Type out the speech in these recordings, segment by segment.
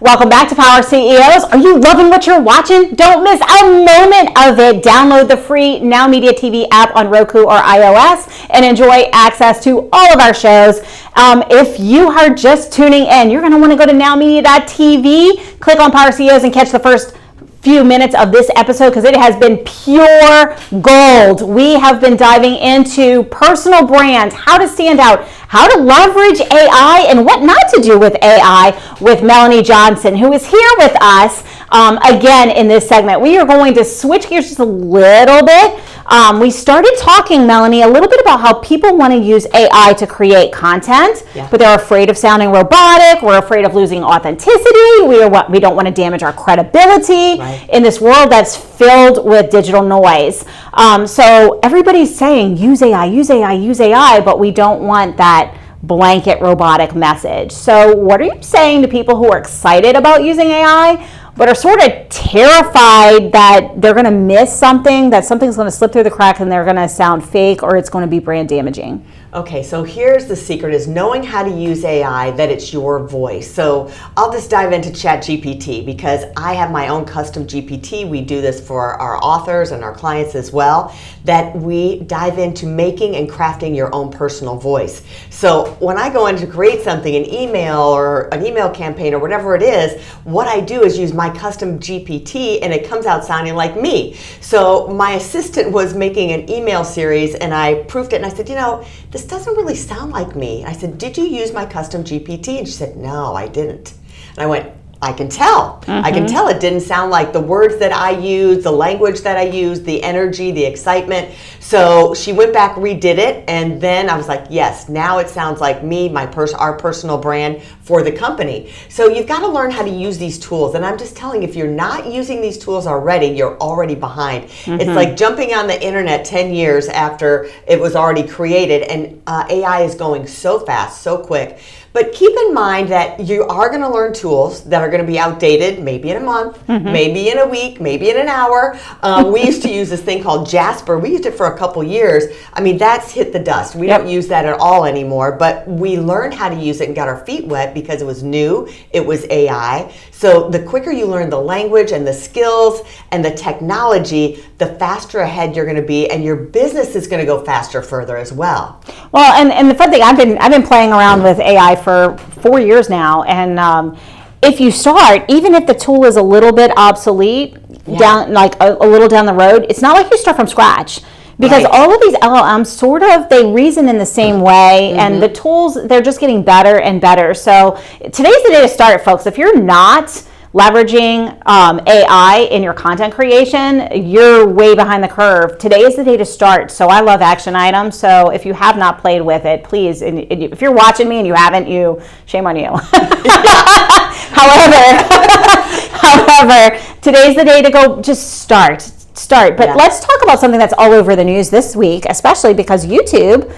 Welcome back to Power CEOs. Are you loving what you're watching? Don't miss a moment of it. Download the free Now Media TV app on Roku or iOS and enjoy access to all of our shows. If you are just tuning in, you're going to want to go to nowmedia.tv, click on Power CEOs, and catch the first few minutes of this episode because it has been pure gold. We have been diving into personal brands, how to stand out, how to leverage AI, and what not to do with AI with Melanie Johnson, who is here with us again in this segment. We are going to switch gears just a little bit. We started talking, Melanie, a little bit about how people want to use AI to create content, but they're afraid of sounding robotic. We're afraid of losing authenticity. We don't want to damage our credibility in this world that's filled with digital noise. So everybody's saying use AI, use AI, use AI, but we don't want that blanket robotic message. So what are you saying to people who are excited about using AI, but are sort of terrified that they're going to miss something, that something's going to slip through the crack and they're going to sound fake or it's going to be brand damaging? Okay, so here's the secret, is knowing how to use AI, that it's your voice. So I'll just dive into ChatGPT because I have my own custom GPT. We do this for our authors and our clients as well, that we dive into making and crafting your own personal voice. So when I go in to create something, an email or an email campaign or whatever it is, what I do is use my custom GPT and it comes out sounding like me. So my assistant was making an email series and I proofed it and I said, this doesn't really sound like me. I said, did you use my custom GPT? And she said, no, I didn't. And I went, I can tell. I can tell it didn't sound like the words that I used, the language that I used, the energy, the excitement. So she went back, redid it, and then I was like, yes, now it sounds like me, our personal brand for the company. So you've got to learn how to use these tools. And I'm just telling you, if you're not using these tools already, you're already behind. It's like jumping on the internet 10 years after it was already created, and AI is going so fast, so quick. But keep in mind that you are going to learn tools that are going to be outdated, maybe in a month, maybe in a week, maybe in an hour. We used to use this thing called Jasper. We used it for a couple years. I mean, that's hit the dust. We don't use that at all anymore, but we learned how to use it and got our feet wet because it was new, it was AI. So the quicker you learn the language and the skills and the technology, the faster ahead you're going to be, and your business is going to go faster further as well. Well, and the fun thing, I've been playing around with AI for 4 years now, and if you start, even if the tool is a little bit obsolete, down like a little down the road, it's not like you start from scratch. Because all of these LLMs sort of, they reason in the same way, and the tools, they're just getting better and better. So today's the day to start, folks. If you're not leveraging AI in your content creation, you're way behind the curve. Today is the day to start. So I love action items. So if you have not played with it, please, and if you're watching me and you haven't, shame on you. However, today's the day to go just start. But let's talk about something that's all over the news this week, especially because YouTube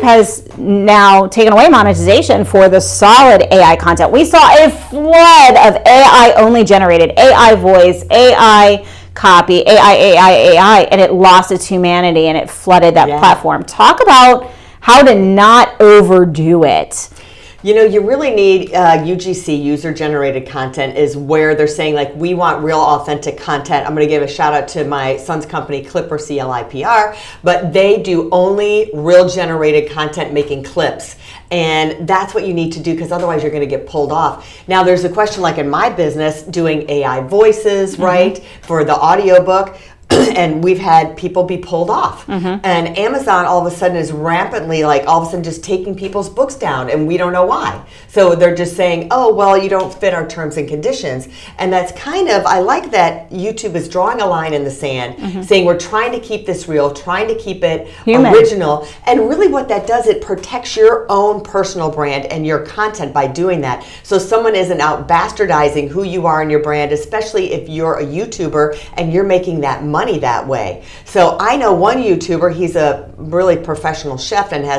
has now taken away monetization for the solid AI content. We saw a flood of AI only generated, AI voice, AI copy, AI, and it lost its humanity and it flooded that platform. Talk about how to not overdo it. You really need UGC, user-generated content, is where they're saying, like, we want real, authentic content. I'm going to give a shout-out to my son's company, Clipper, CLIPR, but they do only real-generated content, making clips. And that's what you need to do, because otherwise you're going to get pulled off. Now, there's a question, like in my business, doing AI voices, right, for the audiobook. And we've had people be pulled off. And Amazon all of a sudden is rampantly, like, all of a sudden just taking people's books down, and we don't know why. So they're just saying, oh, well, you don't fit our terms and conditions. And that's kind of, I like that YouTube is drawing a line in the sand, saying we're trying to keep this real, trying to keep it original. And really what that does, it protects your own personal brand and your content by doing that. So someone isn't out bastardizing who you are and your brand, especially if you're a YouTuber and you're making that money that way. So I know one YouTuber, he's a really professional chef and he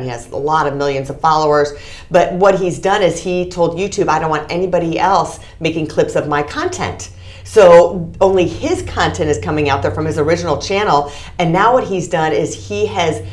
has a lot of millions of followers, but what he's done is he told YouTube, I don't want anybody else making clips of my content. So only his content is coming out there from his original channel, and now what he's done is he has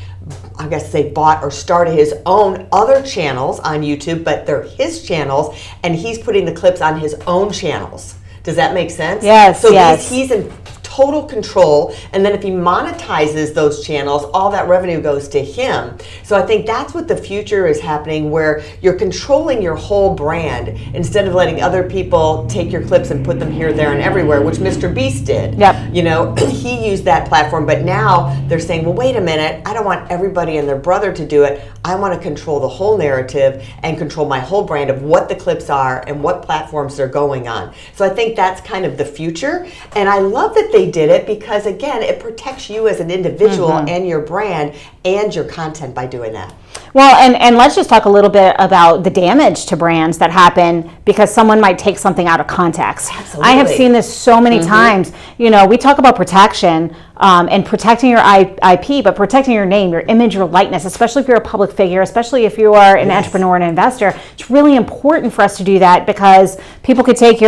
I guess they bought or started his own other channels on YouTube, but they're his channels, and he's putting the clips on his own channels. Does that make sense? Yes, so yes. He's in total control, and then if he monetizes those channels, all that revenue goes to him. So I think that's what the future is happening, where you're controlling your whole brand instead of letting other people take your clips and put them here, there, and everywhere, which Mr. Beast did. Yep. You know, he used that platform, but now they're saying, well, wait a minute, I don't want everybody and their brother to do it. I want to control the whole narrative and control my whole brand of what the clips are and what platforms they're going on. So I think that's kind of the future. And I love that they did it because, again, it protects you as an individual and your brand and your content by doing that. Well, and let's just talk a little bit about the damage to brands that happen because someone might take something out of context. Absolutely. I have seen this so many times. You know, we talk about protection and protecting your IP, but protecting your name, your image, your likeness, especially if you're a public figure, especially if you are an entrepreneur and investor. It's really important for us to do that because people could take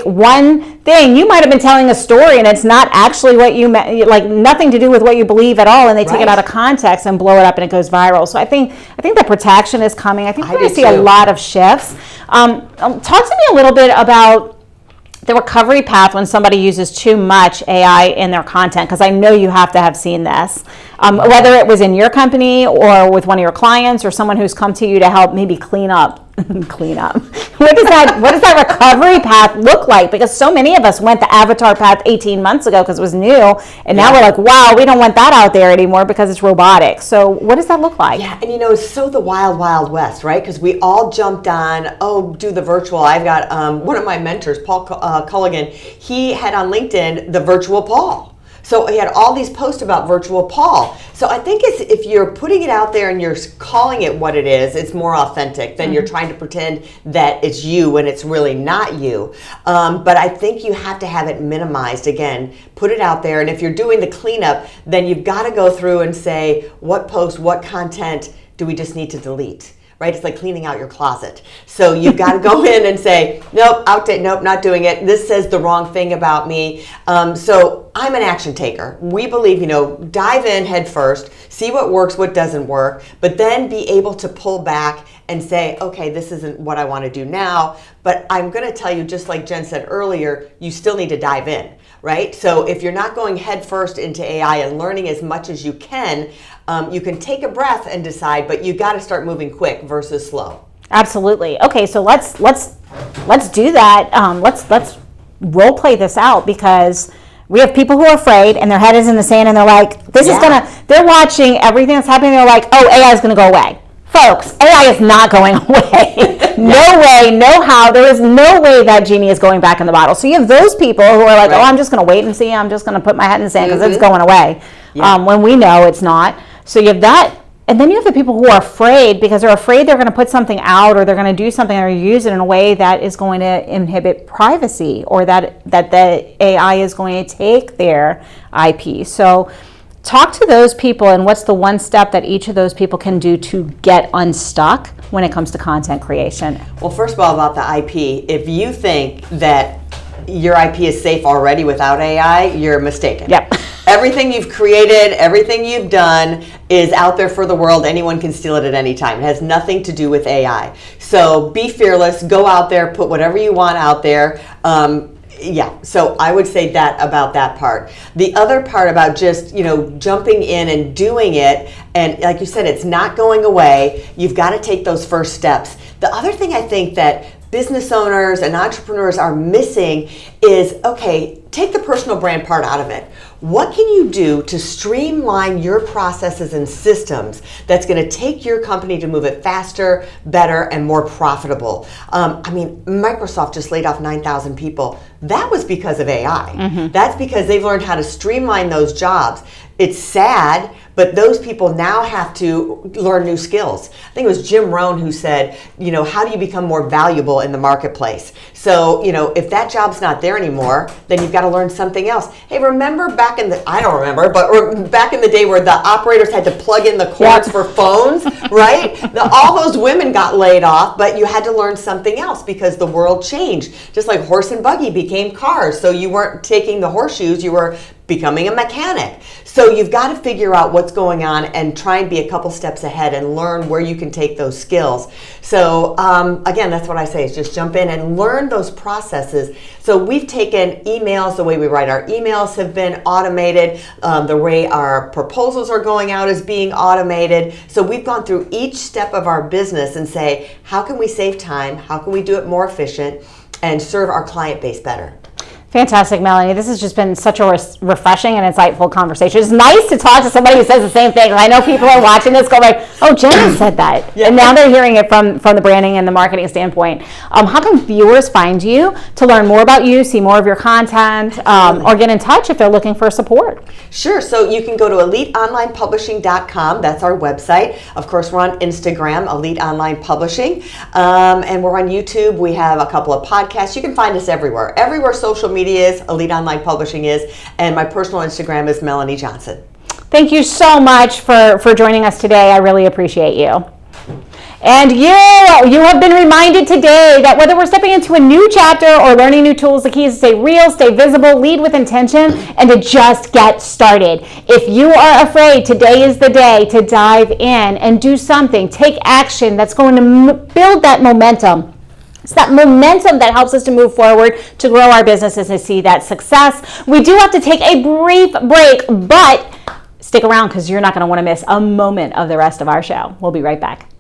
one thing. You might have been telling a story and it's not actually what you meant, like nothing to do with what you believe at all, and they take it out of context and blow it up and it goes viral. So I think the protection is coming. I think we're going to see a lot of shifts. Talk to me a little bit about the recovery path when somebody uses too much AI in their content, because I know you have to have seen this, whether it was in your company or with one of your clients or someone who's come to you to help maybe clean up. What does that recovery path look like? Because so many of us went the avatar path 18 months ago because it was new, and now we're like, wow, we don't want that out there anymore because it's robotic. So what does that look like? Yeah, and you know, it's so the wild, wild west, right? Because we all jumped on, do the virtual. I've got one of my mentors, Paul Culligan, he had on LinkedIn the virtual Paul. So he had all these posts about virtual Paul. So I think if you're putting it out there and you're calling it what it is, it's more authentic than you're trying to pretend that it's you when it's really not you. But I think you have to have it minimized. Again, put it out there. And if you're doing the cleanup, then you've got to go through and say, what post, what content do we just need to delete? Right? It's like cleaning out your closet. So you've got to go in and say, nope, outdate, nope, not doing it. This says the wrong thing about me. So I'm an action taker. We believe, dive in head first, see what works, what doesn't work, but then be able to pull back and say, okay, this isn't what I want to do now, but I'm going to tell you, just like Jen said earlier, you still need to dive in, right? So if you're not going head first into AI and learning as much as you can take a breath and decide, but you got to start moving quick versus slow. Absolutely. Okay, so let's do that. Let's role play this out, because we have people who are afraid and their head is in the sand and they're like, they're watching everything that's happening. They're like, oh, AI is going to go away. Folks, AI is not going away. No way, no how. There is no way that genie is going back in the bottle. So you have those people who are like, oh, I'm just going to wait and see. I'm just going to put my head in the sand because it's going away. When we know it's not. So you have that. And then you have the people who are afraid because they're afraid they're going to put something out or they're going to do something or use it in a way that is going to inhibit privacy, or that the AI is going to take their IP. So talk to those people, and what's the one step that each of those people can do to get unstuck when it comes to content creation? Well, first of all, about the IP, if you think that your IP is safe already without AI, you're mistaken. Yep. Everything you've created, everything you've done is out there for the world. Anyone can steal it at any time. It has nothing to do with AI. So be fearless, go out there, put whatever you want out there. So I would say that about that part. The other part about just, jumping in and doing it, and like you said, it's not going away. You've got to take those first steps. The other thing I think that business owners and entrepreneurs are missing is, okay, take the personal brand part out of it. What can you do to streamline your processes and systems that's going to take your company to move it faster, better, and more profitable? Microsoft just laid off 9,000 people. That was because of AI. That's because they've learned how to streamline those jobs. It's sad, but those people now have to learn new skills. I think it was Jim Rohn who said, how do you become more valuable in the marketplace? So, if that job's not there anymore, then you've got to learn something else. Hey, remember back in the, I don't remember, but back in the day where the operators had to plug in the cords for phones, right? All those women got laid off, but you had to learn something else because the world changed. Just like horse and buggy became cars. So you weren't taking the horseshoes, you were becoming a mechanic. So you've got to figure out what's going on and try and be a couple steps ahead and learn where you can take those skills. So again, that's what I say, is just jump in and learn those processes. So we've taken emails, the way we write our emails have been automated, the way our proposals are going out is being automated. So we've gone through each step of our business and say, how can we save time? How can we do it more efficient and serve our client base better? Fantastic, Melanie. This has just been such a refreshing and insightful conversation. It's nice to talk to somebody who says the same thing. I know people are watching this going like, oh, Jen said that. Yeah. And now they're hearing it from the branding and the marketing standpoint. How can viewers find you to learn more about you, see more of your content, or get in touch if they're looking for support? Sure. So you can go to eliteonlinepublishing.com. That's our website. Of course, we're on Instagram, Elite Online Publishing. And we're on YouTube. We have a couple of podcasts. You can find us everywhere. Everywhere social media is, Elite Online Publishing is, and my personal Instagram is Melanie Johnson. Thank you so much for joining us today. I really appreciate you. And you have been reminded today that whether we're stepping into a new chapter or learning new tools, the key is to stay real, stay visible, lead with intention, and to just get started. If you are afraid, today is the day to dive in and do something. Take action that's going to build that momentum. It's that momentum that helps us to move forward, to grow our businesses and see that success. We do have to take a brief break, but stick around because you're not going to want to miss a moment of the rest of our show. We'll be right back.